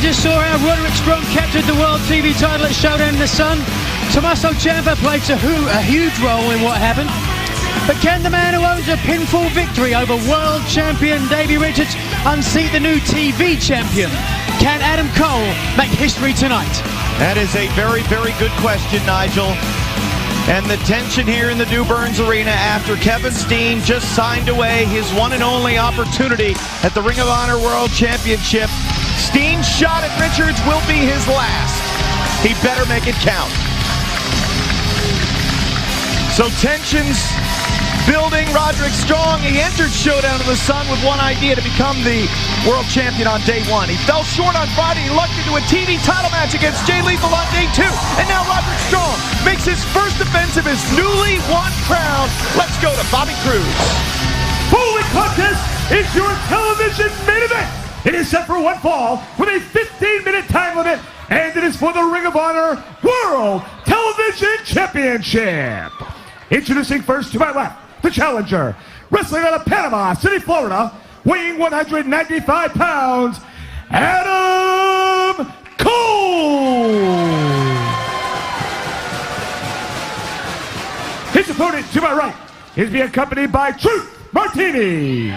just saw how Roderick Strong captured the World TV title at Showdown in the Sun. Tommaso Ciampa played a huge role in what happened. But can the man who owns a pinfall victory over world champion Davey Richards unseat the new TV champion? Can Adam Cole make history tonight? That is a very, very good question, Nigel. And the tension here in the New Burns Arena after Kevin Steen just signed away his one and only opportunity at the Ring of Honor World Championship. Steen's shot at Richards will be his last. He better make it count. So tensions building. Roderick Strong, he entered Showdown in the Sun with one idea, to become the world champion on day one. He fell short on Friday. He lucked into a TV title match against Jay Lethal on day two. And now Roderick Strong makes his first defense of his newly won crown. Let's go to Bobby Cruz. Following contest is your television main event. It is set for one fall with a 15-minute time limit, and it is for the Ring of Honor World Television Championship. Introducing first to my left, the challenger, wrestling out of Panama City, Florida, weighing 195 pounds, Adam Cole. His opponent to my right is being accompanied by Truth Martini.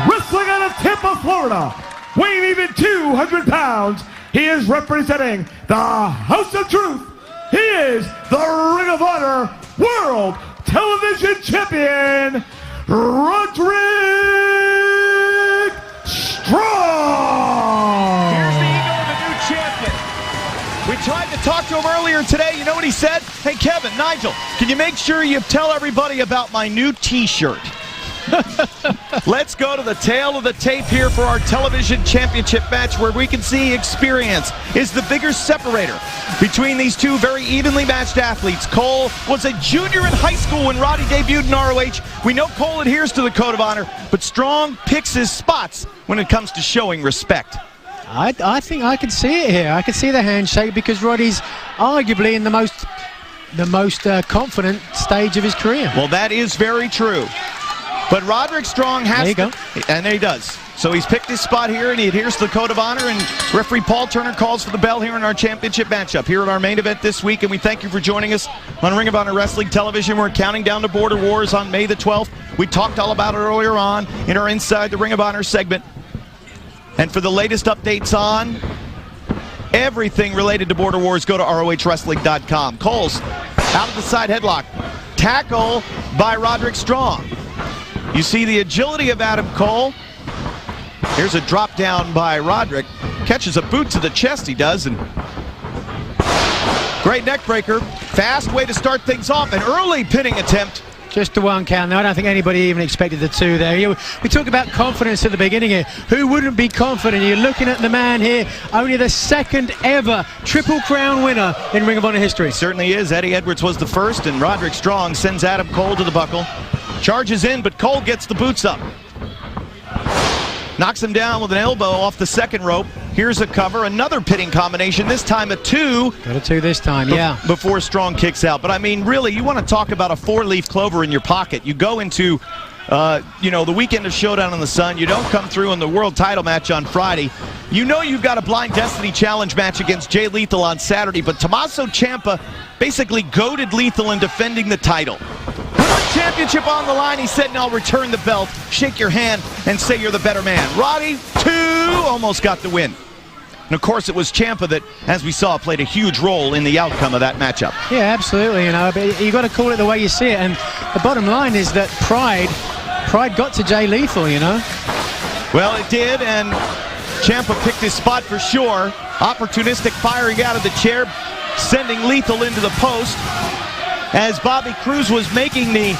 Wrestling out of Tampa, Florida, weighing even 200 pounds, he is representing the House of Truth. He is the Ring of Honor World Television Champion, Roderick Strong. Here's the ego of the new champion. We tried to talk to him earlier today. You know what he said? Hey, Kevin, Nigel, can you make sure you tell everybody about my new t-shirt? Let's go to the tail of the tape here for our television championship match, where we can see experience is the bigger separator between these two very evenly matched athletes. Cole was a junior in high school when Roddy debuted in ROH. We know Cole adheres to the Code of Honor, but Strong picks his spots when it comes to showing respect. I think I can see it here. I can see the handshake, because Roddy's arguably in the most confident stage of his career. Well, that is very true. But Roderick Strong has to, and there he does. So he's picked his spot here, and he adheres to the Code of Honor, and referee Paul Turner calls for the bell here in our championship matchup here at our main event this week. And we thank you for joining us on Ring of Honor Wrestling Television. We're counting down to Border Wars on May the 12th. We talked all about it earlier on in our Inside the Ring of Honor segment. And for the latest updates on everything related to Border Wars, go to ROHWrestling.com. Cole's out of the side headlock. Tackle by Roderick Strong. You see the agility of Adam Cole. Here's a drop down by Roderick. Catches a boot to the chest, he does. And great neck breaker. Fast way to start things off. An early pinning attempt. Just the one count. Now, I don't think anybody even expected the two there. We talk about confidence at the beginning here. Who wouldn't be confident? You're looking at the man here, only the second ever Triple Crown winner in Ring of Honor history. Certainly is. Eddie Edwards was the first, and Roderick Strong sends Adam Cole to the buckle. Charges in, but Cole gets the boots up. Knocks him down with an elbow off the second rope. Here's a cover, another pitting combination, this time a two. Got a two this time, yeah. Before Strong kicks out. But I mean, really, you want to talk about a four-leaf clover in your pocket. You go into, the weekend of Showdown in the Sun. You don't come through in the world title match on Friday. You know you've got a Blind Destiny Challenge match against Jay Lethal on Saturday, but Tommaso Ciampa basically goaded Lethal in defending the title. Championship on the line, he said, "Now return the belt, shake your hand, and say you're the better man." Roddy, almost got the win. And of course, it was Ciampa that, as we saw, played a huge role in the outcome of that matchup. Yeah, absolutely. But you got to call it the way you see it. And the bottom line is that pride got to Jay Lethal. Well, it did, and Ciampa picked his spot for sure. Opportunistic firing out of the chair, sending Lethal into the post. As Bobby Cruz was making the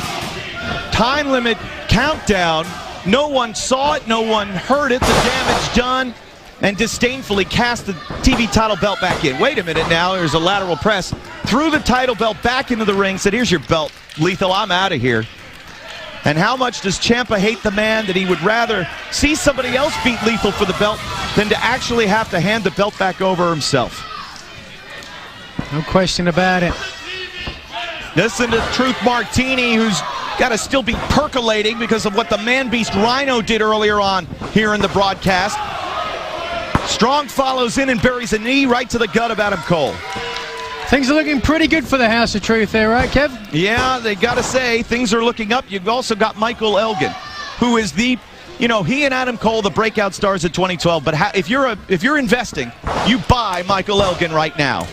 time limit countdown, no one saw it, no one heard it, the damage done, and disdainfully cast the TV title belt back in. Wait a minute now, there's a lateral press. Threw the title belt back into the ring, said, "Here's your belt, Lethal, I'm out of here." And how much does Ciampa hate the man that he would rather see somebody else beat Lethal for the belt than to actually have to hand the belt back over himself? No question about it. Listen to Truth Martini, who's got to still be percolating because of what the man-beast Rhino did earlier on here in the broadcast. Strong Strong follows in and buries a knee right to the gut of Adam Cole. Things are looking pretty good for the House of Truth there, right, Kev? Yeah, they got to say, things are looking up. You've also got Michael Elgin, who is the, he and Adam Cole, the breakout stars of 2012. But if you're investing, you buy Michael Elgin right now.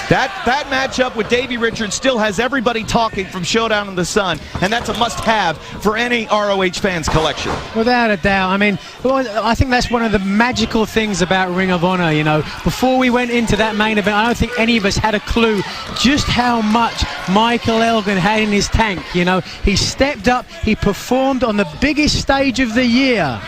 That matchup with Davey Richards still has everybody talking from Showdown in the Sun, and that's a must-have for any ROH fans collection. Without a doubt. I mean, I think that's one of the magical things about Ring of Honor, Before we went into that main event, I don't think any of us had a clue just how much Michael Elgin had in his tank, He stepped up, he performed on the biggest stage of the year.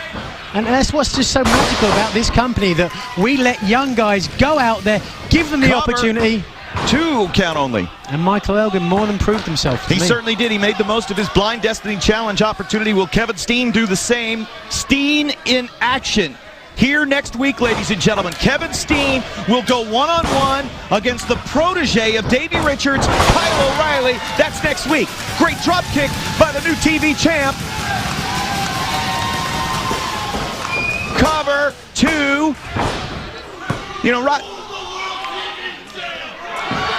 And that's what's just so magical about this company, that we let young guys go out there, give them the opportunity. 2 count only. And Michael Elgin more than proved himself. He certainly did. He made the most of his Blind Destiny Challenge opportunity. Will Kevin Steen do the same? Steen in action. Here next week, ladies and gentlemen, Kevin Steen will go one-on-one against the protege of Davey Richards, Kyle O'Reilly. That's next week. Great drop kick by the new TV champ. Cover 2.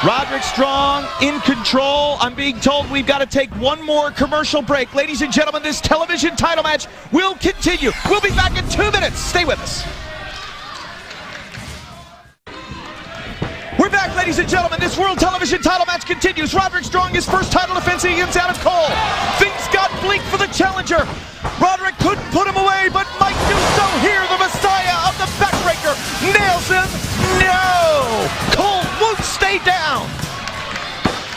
Roderick Strong in control. I'm being told we've got to take one more commercial break. Ladies and gentlemen, this television title match will continue. We'll be back in 2 minutes. Stay with us. We're back, ladies and gentlemen. This World Television title match continues. Roderick Strong, his first title defense against Adam Cole. Things got bleak for the challenger. Roderick couldn't put him away, but might do so here. The Messiah of the backbreaker nails him. No! Cole won't stay down.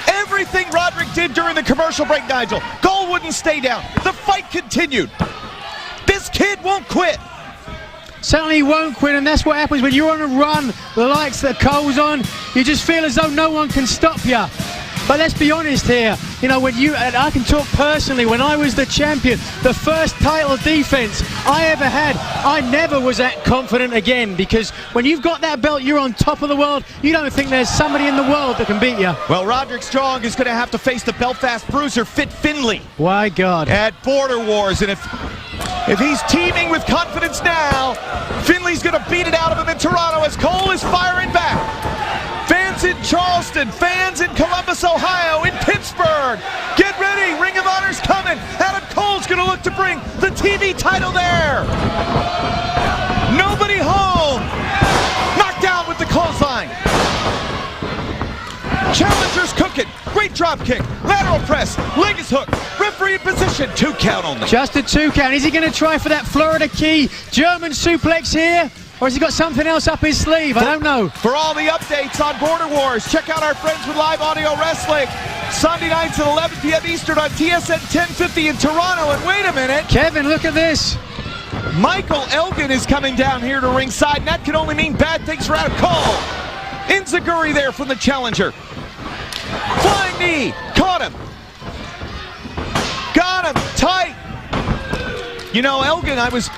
Everything Roderick did during the commercial break, Nigel, Cole wouldn't stay down. The fight continued. This kid won't quit. Certainly he won't quit, and that's what happens when you're on a run, the likes that Cole's on. You just feel as though no one can stop you. But let's be honest here, and I can talk personally, when I was the champion, the first title defense I ever had, I never was that confident again, because when you've got that belt, you're on top of the world. You don't think there's somebody in the world that can beat you. Well, Roderick Strong is going to have to face the Belfast Bruiser, Fit Finlay. My God. At Border Wars, and if he's teaming with confidence now, Finlay's going to beat it out of him in Toronto as Cole is firing back. Fans in Charleston, fans in Columbus, Ohio, in Pittsburgh. Get ready, Ring of Honor's coming. Adam Cole's going to look to bring the TV title there. Nobody home. Knocked out with the clothesline. Challenger's cooking. Great drop kick. Lateral press. Leg is hooked. Referee in position. 2 count only. Just a 2 count. Is he going to try for that Florida Key German suplex here? Or has he got something else up his sleeve? I don't know. For all the updates on Border Wars, check out our friends with Live Audio Wrestling. Sunday nights at 11 p.m. Eastern on TSN 1050 in Toronto. And wait a minute. Kevin, look at this. Michael Elgin is coming down here to ringside, and that can only mean bad things for Adam Cole. Enziguri there from the challenger. Flying knee. Caught him. Got him. Tight. Elgin, I was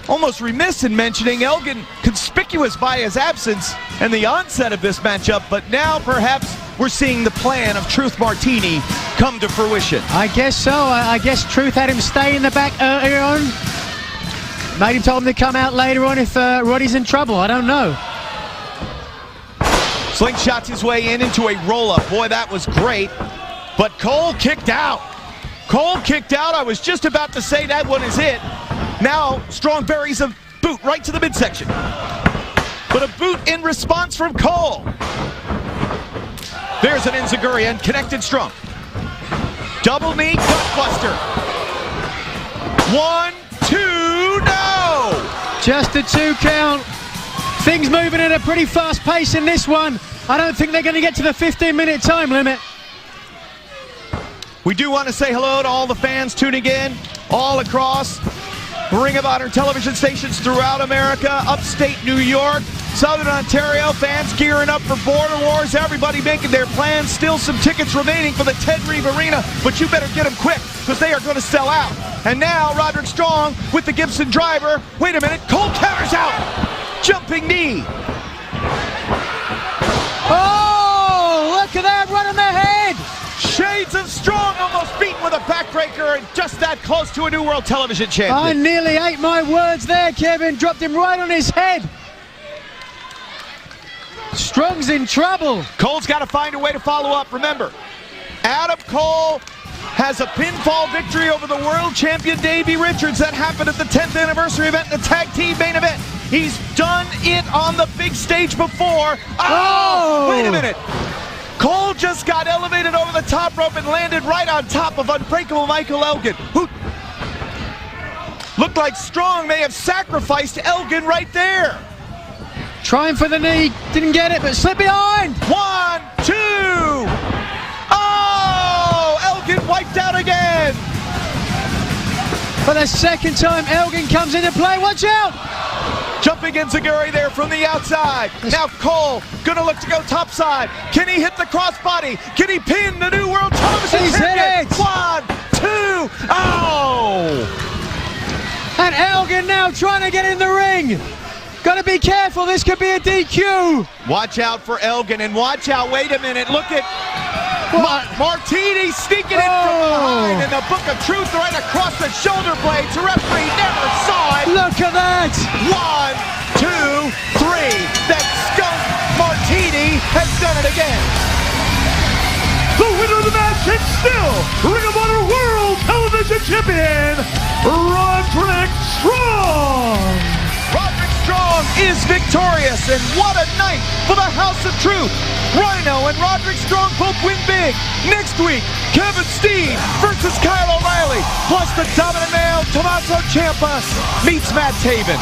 almost remiss in mentioning Elgin, conspicuous by his absence and the onset of this matchup, but now perhaps we're seeing the plan of Truth Martini come to fruition. I guess so. I guess Truth had him stay in the back earlier on. Made him told him to come out later on if Roddy's in trouble. I don't know. Slingshots his way into a roll-up. Boy, that was great. But Cole kicked out. Cole kicked out. I was just about to say that one is it. Now, Strong buries a boot right to the midsection. But a boot in response from Cole. There's an Enziguri and connected Strong. Double knee, gutbuster. 1, 2, no! Just a 2 count. Things moving at a pretty fast pace in this one. I don't think they're going to get to the 15-minute time limit. We do want to say hello to all the fans tuning in all across Ring of Honor television stations throughout America, upstate New York, Southern Ontario, fans gearing up for Border Wars, everybody making their plans. Still some tickets remaining for the Ted Reeve Arena, but you better get them quick because they are going to sell out. And now Roderick Strong with the Gibson driver. Wait a minute, Cole counters out. Jumping knee. Oh, look at that, right on the head. Shades of Strong almost beaten with a backbreaker and just just that close to a new world television I champion. nearly ate my words there, Kevin. Dropped him right on his head. Strong's in trouble. Cole's got to find a way to follow up. Remember, Adam Cole has a pinfall victory over the world champion Davey Richards. That happened at the 10th anniversary event in the tag team main event. He's done it on the big stage before. Oh! Wait a minute. Cole just got elevated over the top rope and landed right on top of Unbreakable Michael Elgin, who looked like Strong may have sacrificed Elgin right there. Trying for the knee, didn't get it, but slip behind. 1, 2. Oh! Elgin wiped out again. For the second time, Elgin comes into play. Watch out! Jumping Enziguri there from the outside. Now Cole gonna look to go topside. Can he hit the crossbody? Can he pin the new world television He's champion? hit it. 1, 2. Oh! And Elgin now trying to get in the ring. Gotta be careful, this could be a DQ. Watch out for Elgin, and watch out, wait a minute, look at Martini sneaking in from behind, and the Book of Truth right across the shoulder blades. The referee never saw it. Look at that. 1, 2, 3. That skunk Martini has done it again. The winner of the match and still Ring of Honor World Television Champion, Roderick Strong. Roderick Strong is victorious, and what a night for the House of Truth. Rhino and Roderick Strong both win big. Next week, Kevin Steen versus Kyle O'Reilly, plus the dominant male Tommaso Ciampa meets Matt Taven.